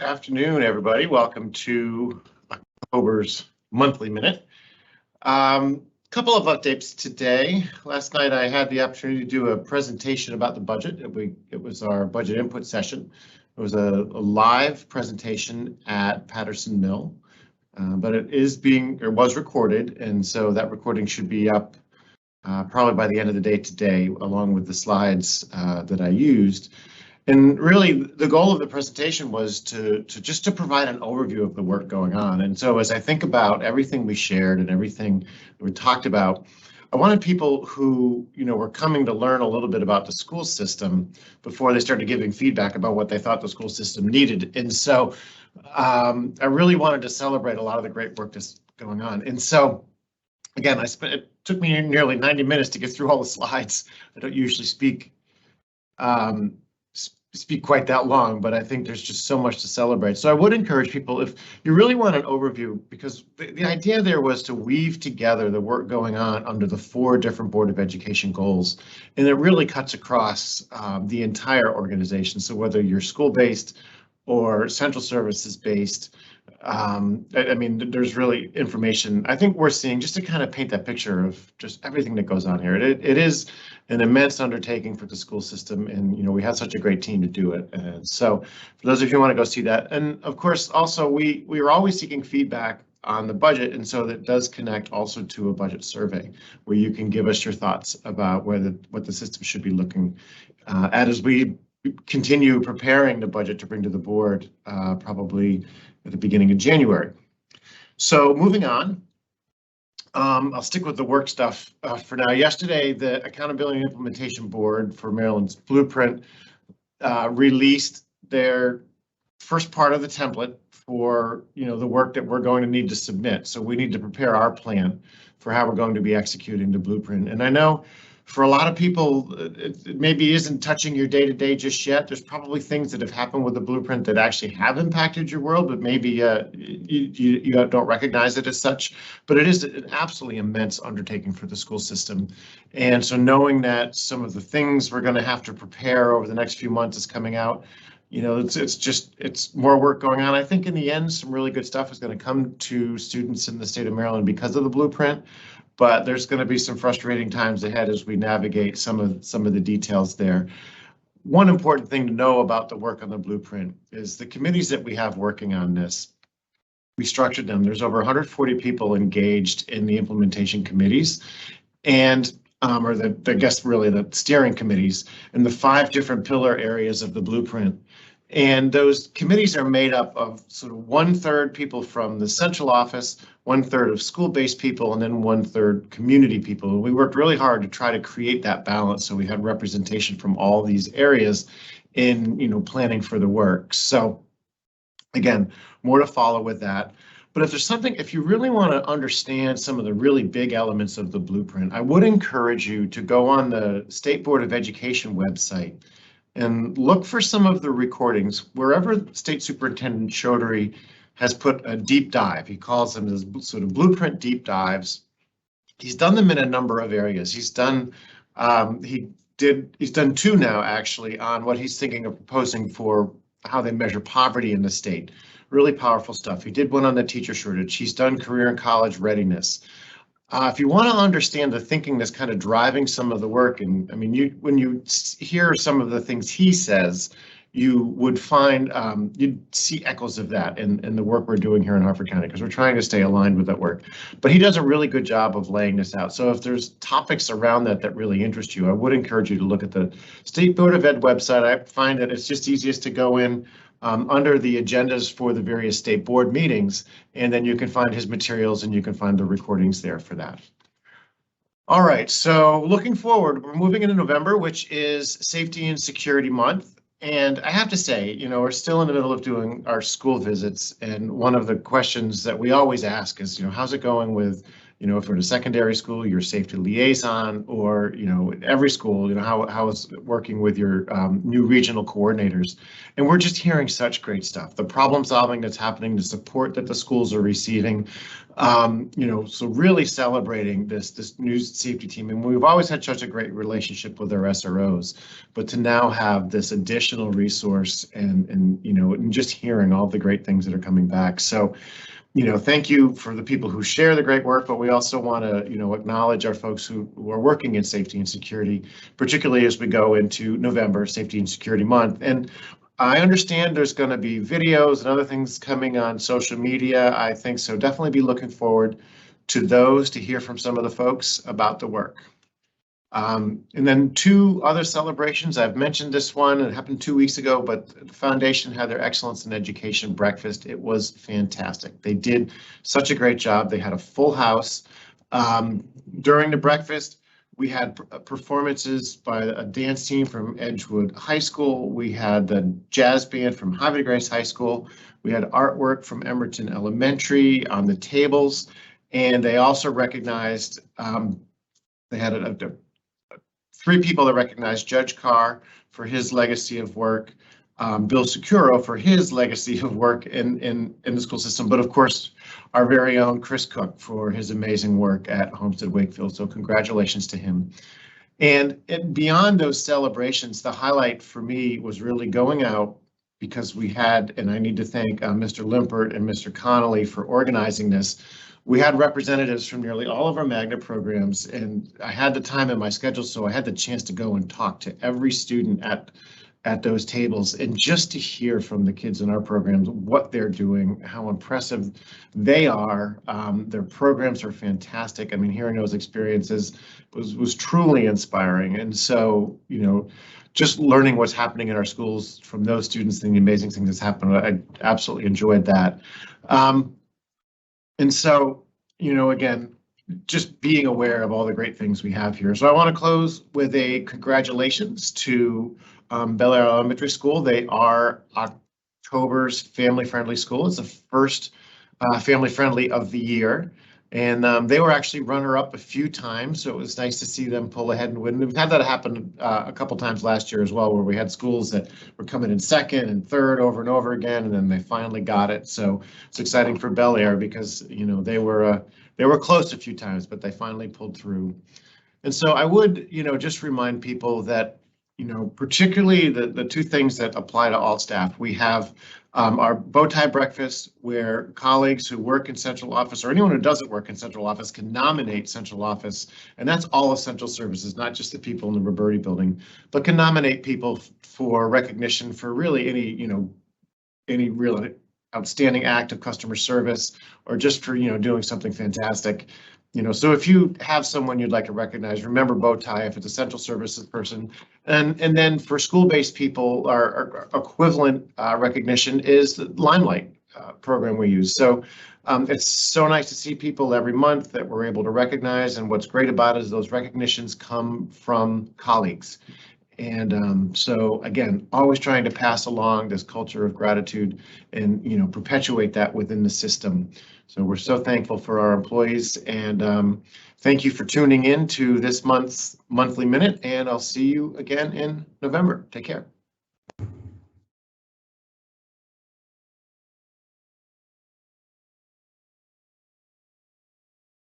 afternoon, everybody. Welcome to October's monthly minute. Couple of updates today. Last night I had the opportunity to do a presentation about the budget. It was our budget input session. It was a live presentation at Patterson Mill, but it was recorded, and so that recording should be up probably by the end of the day today, along with the slides that I used. And really, the goal of the presentation was to provide an overview of the work going on. And so as I think about everything we shared and everything we talked about, I wanted people who, were coming to learn a little bit about the school system before they started giving feedback about what they thought the school system needed. And so I really wanted to celebrate a lot of the great work that's going on. And so, again, it took me nearly 90 minutes to get through all the slides. I don't usually speak quite that long, but I think there's just so much to celebrate. So I would encourage people, if you really want an overview, because the idea there was to weave together the work going on under the 4 different Board of Education goals, and it really cuts across the entire organization. So whether you're school-based or central services based, I mean, there's really information I think we're seeing just to kind of paint that picture of just everything that goes on here. It is an immense undertaking for the school system, and we have such a great team to do it. And so for those of you who want to go see that, and of course also we are always seeking feedback on the budget, and so that does connect also to a budget survey where you can give us your thoughts about what the system should be looking at as we continue preparing the budget to bring to the board probably at the beginning of January. So moving on, I'll stick with the work stuff for now. Yesterday, the Accountability and Implementation Board for Maryland's Blueprint released their first part of the template for the work that we're going to need to submit. So we need to prepare our plan for how we're going to be executing the blueprint. And I know for a lot of people, it maybe isn't touching your day-to-day just yet. There's probably things that have happened with the blueprint that actually have impacted your world, but maybe you don't recognize it as such. But it is an absolutely immense undertaking for the school system. And so knowing that some of the things we're going to have to prepare over the next few months is coming out, it's more work going on. I think in the end, some really good stuff is going to come to students in the state of Maryland because of the blueprint. But there's going to be some frustrating times ahead as we navigate some of the details there. One important thing to know about the work on the blueprint is the committees that we have working on this. We structured them. There's over 140 people engaged in the implementation committees, and or I guess really the steering committees in the 5 different pillar areas of the blueprint. And those committees are made up of sort of 1/3 people from the central office, 1/3 of school-based people, and then 1/3 community people. And we worked really hard to try to create that balance so we had representation from all these areas in planning for the work. So again, more to follow with that. But if you really want to understand some of the really big elements of the blueprint, I would encourage you to go on the State Board of Education website and look for some of the recordings wherever State Superintendent Chaudhry has put a deep dive. He calls them as sort of blueprint deep dives. He's done them in a number of areas. He's done 2 now actually on what he's thinking of proposing for how they measure poverty in the state. Really powerful stuff. He did one on the teacher shortage. He's done career and college readiness. If you want to understand the thinking that's kind of driving some of the work, and I mean, when you hear some of the things he says, you would find you'd see echoes of that in the work we're doing here in Harford County, because we're trying to stay aligned with that work. But he does a really good job of laying this out. So if there's topics around that really interest you, I would encourage you to look at the State Board of Ed website. I find that it's just easiest to go in under the agendas for the various state board meetings, and then you can find his materials and you can find the recordings there for that. All right, so looking forward, we're moving into November, which is Safety and Security Month. And I have to say, we're still in the middle of doing our school visits. And one of the questions that we always ask is, how's it going with if you're in a secondary school, your safety liaison, or, in every school, how is it working with your new regional coordinators. And we're just hearing such great stuff. The problem solving that's happening, the support that the schools are receiving, so really celebrating this new safety team. And we've always had such a great relationship with our SROs, but to now have this additional resource and just hearing all the great things that are coming back. So, thank you for the people who share the great work, but we also want to, acknowledge our folks who are working in safety and security, particularly as we go into November, Safety and Security Month. And I understand there's going to be videos and other things coming on social media. I think so. Definitely be looking forward to those to hear from some of the folks about the work. And then 2 other celebrations. I've mentioned this one. It happened 2 weeks ago, but the foundation had their Excellence in Education breakfast. It was fantastic. They did such a great job. They had a full house. During the breakfast, we had performances by a dance team from Edgewood High School. We had the jazz band from Havre Grace High School. We had artwork from Emerton Elementary on the tables. And they also recognized, they had 3 people that recognized Judge Carr for his legacy of work, Bill Securo for his legacy of work in the school system, but of course, our very own Chris Cook for his amazing work at Homestead Wakefield. So congratulations to him. And beyond those celebrations, the highlight for me was really going out, because we had, and I need to thank Mr. Limpert and Mr. Connolly for organizing this. We had representatives from nearly all of our magnet programs, and I had the time in my schedule, so I had the chance to go and talk to every student at those tables, and just to hear from the kids in our programs what they're doing, how impressive they are. Their programs are fantastic. I mean, hearing those experiences was truly inspiring. And so, just learning what's happening in our schools from those students and the amazing things that's happened, I absolutely enjoyed that. And so, again, just being aware of all the great things we have here. So I want to close with a congratulations to Bel Air Elementary School. They are October's family-friendly school. It's the first family-friendly of the year. And they were actually runner-up a few times, so it was nice to see them pull ahead and win. We've had that happen a couple times last year as well, where we had schools that were coming in second and third over and over again, and then they finally got it. So it's exciting for Bel Air because they were close a few times, but they finally pulled through. And so I would just remind people that particularly the 2 things that apply to all staff. We have our bow tie breakfast, where colleagues who work in central office, or anyone who doesn't work in central office, can nominate central office, and that's all essential services, not just the people in the Roberti building, but can nominate people for recognition for really any really outstanding act of customer service, or just for doing something fantastic. So if you have someone you'd like to recognize, remember bow tie if it's a central services person. And then for school-based people, our equivalent recognition is the Limelight program we use. So it's so nice to see people every month that we're able to recognize. And what's great about it is those recognitions come from colleagues. And so again, always trying to pass along this culture of gratitude and perpetuate that within the system. So we're so thankful for our employees, and thank you for tuning in to this month's Monthly Minute, and I'll see you again in November. Take care.